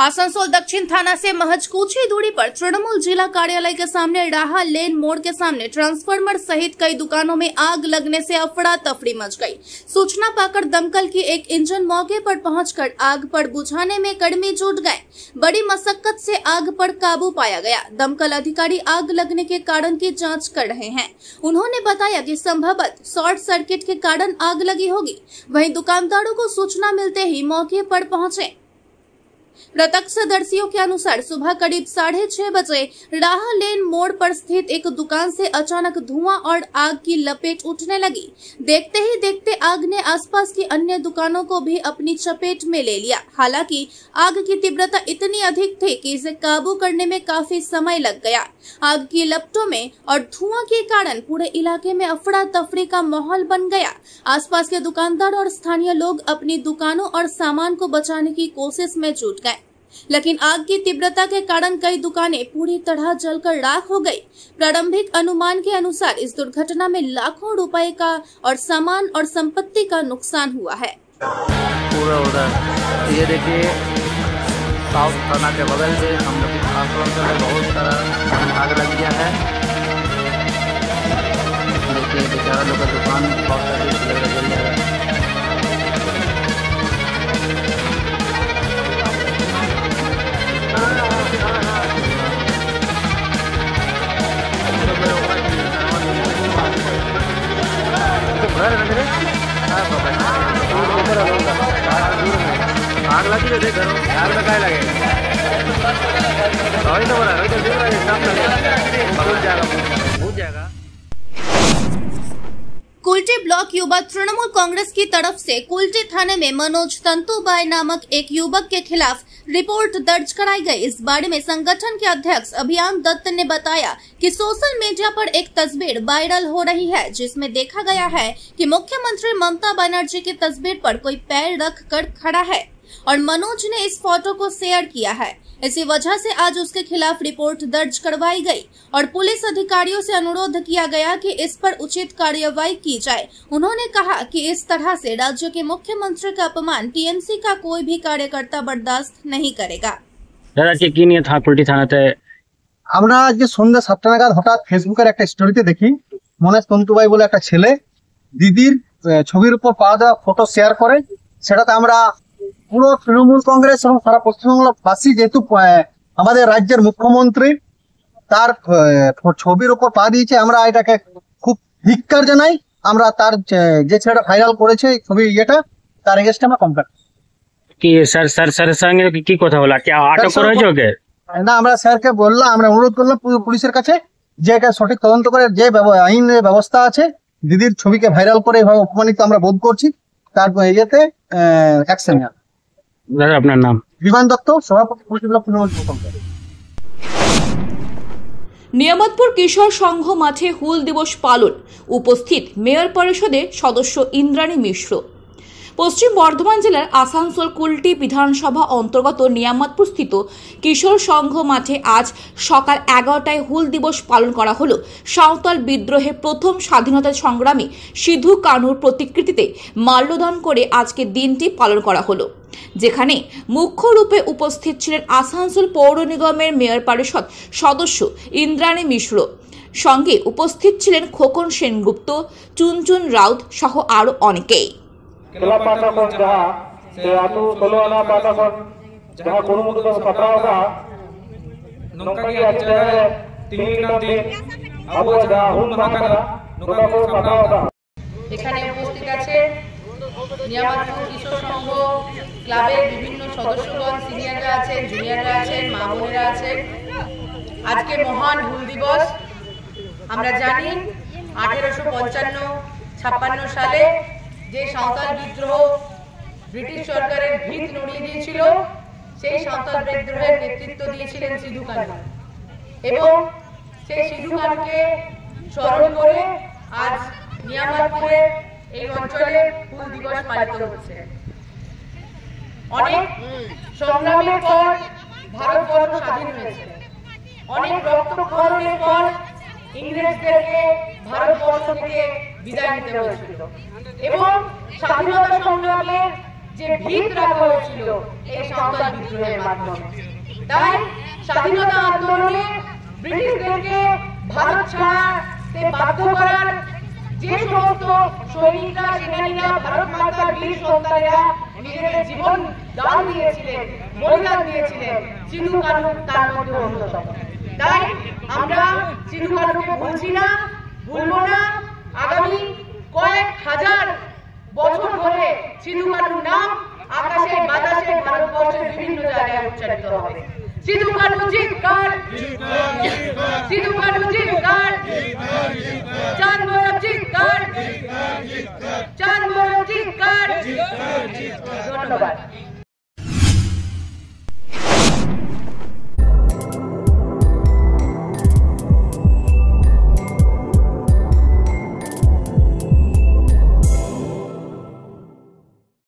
आसनसोल दक्षिण थाना से महज कुछ ही दूरी पर तृणमूल जिला कार्यालय के सामने राहा लेन मोड़ के सामने ट्रांसफार्मर सहित कई दुकानों में आग लगने से अफड़ा तफड़ी मच गई। सूचना पाकर दमकल की एक इंजन मौके पर पहुंचकर आग पर बुझाने में कर्मी जुट गए। बड़ी मशक्कत से आग पर काबू पाया गया। दमकल अधिकारी आग लगने के कारण की जाँच कर रहे हैं। उन्होंने बताया कि संभवतः शॉर्ट सर्किट के कारण आग लगी होगी। वहीं दुकानदारों को सूचना मिलते ही मौके पर पहुंचे। प्रत्यक्षदर्शियों के अनुसार सुबह करीब 6:30 बजे राह लेन मोड़ पर स्थित एक दुकान से अचानक धुआं और आग की लपेट उठने लगी। देखते ही देखते आग ने आसपास की अन्य दुकानों को भी अपनी चपेट में ले लिया। हालांकि आग की तीव्रता इतनी अधिक थी कि इसे काबू करने में काफी समय लग गया। आग की लपटों में और धुआं के कारण पूरे इलाके में अफड़ा तफड़ी का माहौल बन गया। आसपास के दुकानदार और स्थानीय लोग अपनी दुकानों और सामान को बचाने की कोशिश में जुट गए, लेकिन आग की तीव्रता के कारण कई दुकानें पूरी तरह जलकर राख हो गई। प्रारंभिक अनुमान के अनुसार इस दुर्घटना में लाखों रुपए का और सामान और संपत्ति का नुकसान हुआ है। पूरा उधर ये देखिए साउथ थाना के बगल में हम लोग बहुत सारा आग लग गया है। देखिए बेचारा लोग का दुकान बहुत सारी जल जाएगा। आग लगी है, देख आग लगाए लगे भूल जाएगा। कुल्टी ब्लॉक युवा तृणमूल कांग्रेस की तरफ से कुल्टी थाने में मनोज तंतुबाई नामक एक युवक के खिलाफ रिपोर्ट दर्ज कराई गई। इस बारे में संगठन के अध्यक्ष अभियान दत्त ने बताया कि सोशल मीडिया पर एक तस्वीर वायरल हो रही है, जिसमें देखा गया है कि मुख्यमंत्री ममता बनर्जी की तस्वीर पर कोई पैर रख कर खड़ा है और मनोज ने इस फोटो को शेयर किया है। इसी वजह से आज उसके खिलाफ रिपोर्ट दर्ज करवाई गई और पुलिस अधिकारियों से अनुरोध किया गया कि इस पर उचित कार्रवाई की जाए। उन्होंने कहा कि इस तरह से राज्य के मुख्यमंत्री का अपमान टीएमसी का कोई भी कार्यकर्ता बर्दाश्त नहीं करेगा। আমরা আজকে সন্ধ্যা 7টা নাগাদ হঠাৎ ফেসবুকের একটা স্টোরিতে দেখি মনোজ তন্তুবাই বলে একটা ছেলে দিদির ছবির উপর পাওয়া যাওয়া ফটো শেয়ার করে। সেটাতে আমরা পুরো তৃণমূল কংগ্রেস এবং সারা পশ্চিমবঙ্গবাসী যেহেতু আমাদের রাজ্যের মুখ্যমন্ত্রী তার ছবির উপর পা দিয়েছে, আমরা এটাকে খুব ধিক্কার জানাই। আমরা তার যে ছেলেটা ভাইরাল করেছে ছবি ইয়েটা তার এগেইনস্টে আমরা কমপ্লেন কি স্যার সঙ্গে কি কথা হলো, কি আটক করা হয়েছে ওকে? না, আমরা স্যারকে বললাম, আমরা অনুরোধ করলাম পুলিশের কাছে যে এটা সঠিক তদন্ত করে যে আইনের ব্যবস্থা আছে। দিদির ছবিকে ভাইরাল করে এভাবে অপমানিত আমরা বোধ করছি, তার ইয়েতে অ্যাকশন নেওয়া। দাদা আপনার নাম? বিমান দত্ত, সভাপতি পুলিশ ব্লক তৃণমূল কংগ্রেস। নিয়ামতপুর কিশোর সংঘ মাঠে হুল দিবস পালন, উপস্থিত মেয়র পরিষদের সদস্য ইন্দ্রাণী মিশ্র। পশ্চিম বর্ধমান জেলার আসানসোল কুলটি বিধানসভা অন্তর্গত নিয়ামতপুর স্থিত কিশোর সংঘ মাঠে আজ সকাল 11টায় হুল দিবস পালন করা হলো। সাঁওতাল বিদ্রোহে প্রথম স্বাধীনতা সংগ্রামী সিধু কানুর প্রতিকৃতিতে মাল্যদান করে আজকে দিনটি পালন করা হলো, যেখানে মুখ্য রূপে উপস্থিত ছিলেন আসানসোল পৌর নিগমের মেয়র পরিষদ সদস্য ইন্দ্রাণী মিশ্র। সঙ্গে উপস্থিত ছিলেন খোকন সেনগুপ্ত, চুনচুন রাউত সহ আরো অনেকেই। केला पाटा को जहाँ से आटू सोलोना पाटा को जहाँ कोनो मुद्दे को पता होगा नौका की अच्छे है तीन दिन अब जहाँ हुन माका नौका को पता होगा। এখানে উপস্থিত আছে নিয়ামতপুর কিশোর সংঘ ক্লাবের বিভিন্ন সদস্যগণ, সিনিয়ররা আছেন, জুনিয়ররা আছেন, মা বোনেরা আছেন। আজকে মহান হুল দিবস। আমরা জানি 1855-56 সালে যে সাঁওতাল বিদ্রোহ ব্রিটিশ সরকারের ভিত নড়িয়ে দিয়েছিল, সেই সাঁওতাল বিদ্রোহের নেতৃত্ব দিয়েছিলেন সিধু কানু এবং সেই সিধু কানুকে স্মরণ করে আজ নিয়ামতপুরে এই অঞ্চলে হুল দিবস পালিত হচ্ছে। অনেক সংগ্রামের পর ভারতবর্ষ স্বাধীন হয়েছে, অনেক রক্তক্ষরণের পর ইংরেজদেরকে ভারতবর্ষ থেকে বিদায় নিতে হয়েছিল এবং স্বাধীনতা সংগ্রামের যে ভিত রাখা হয়েছিল এই সাঁওতাল বিদ্রোহের মাধ্যমে। তাই স্বাধীনতা আন্দোলনে ব্রিটিশদেরকে ভারত ছাড়তে বাধ্য করার যে সমস্ত সৈনিকরা, সেনানীরা, ভারত মাতার বীর সন্তানেরা নিজেদের জীবন দান দিয়েছিলেন, বলিদান দিয়েছিলেন, সিধু কানু তার মধ্যে অন্যতম। তাই আমরা সিধু কানুকে ভুলছি না, ভুলবো না। আগামী কয়েক হাজার বছর ধরে সিধু কানুর নাম আকাশে বাতাসে ভারতবর্ষের বিভিন্ন জায়গায় উচ্চারিত হবে। সিধু কানু জিতকার, সিধু কানু জিতকার, চাঁদ ভৈরব জিতকার, চাঁদ ভৈরব জিতকার। ধন্যবাদ।